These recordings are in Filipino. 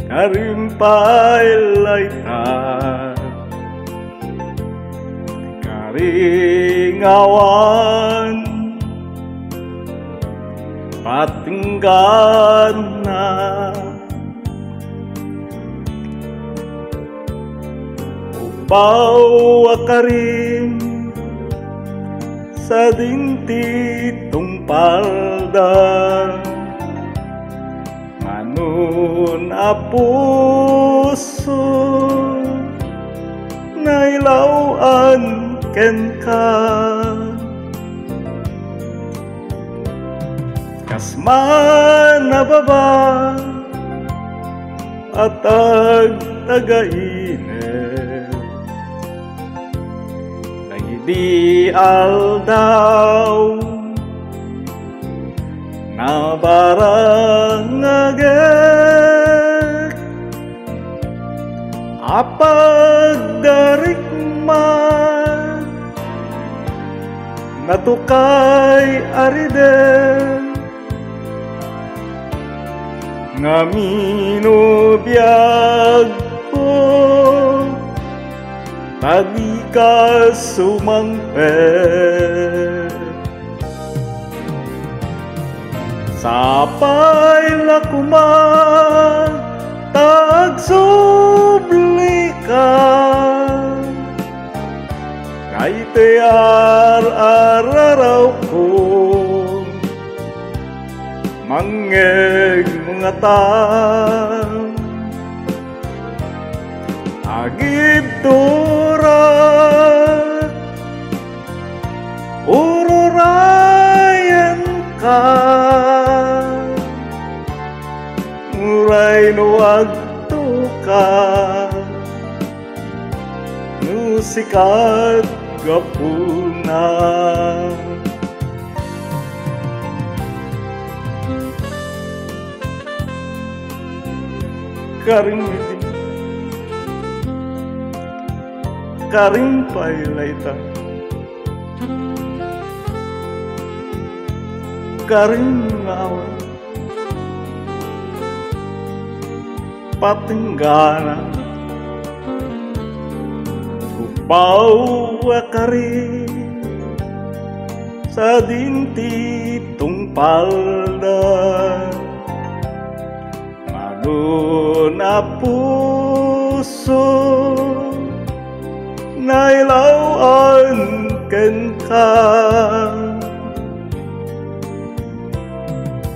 Narimpay laita karingawan patinggan na upaw akarin sa dintitong palda manun a puso nailawan ken ka kasman na baba at tagainit di aldaw na barangagek apag darikman natukay ariden ngamino biag ko tadi ka sumangpet sapay lakuman tagsubli ka kay teyar araraw ko mangeg mga tang agib turak ururayan ka nguray no agtuka nusikat gapuna karimpay laita karingawan patinggana upaw akari sa dintitong palda manun a puso nailawan ken ka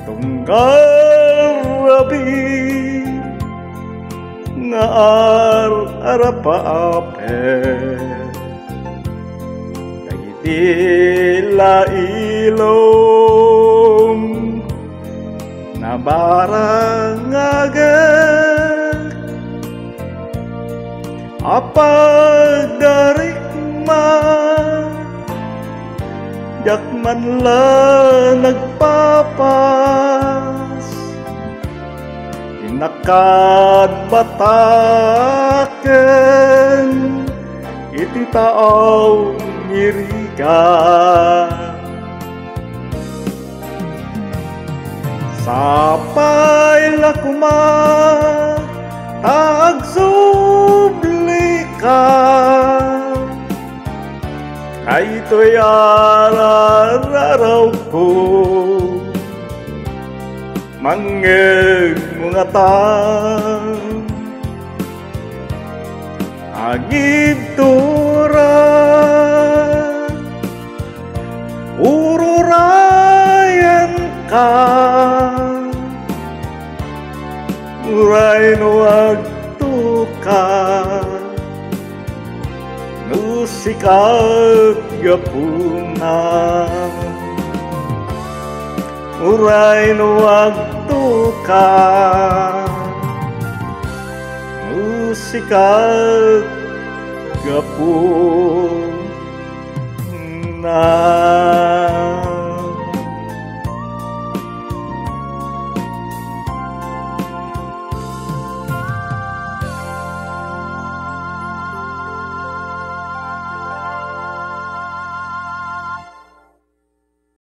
tunggal rabi nga arapapet dagitila ilong na barangagek apag darikman jakman la nagpapas inakad bataken iti taaw ngiriga sapay lakuman tagsubli ka kay to'y araraw ko mangeg mga tang agib turak ururayan ka uray no agtuka nusikat gapuna uray no agtuka nusikat gapuna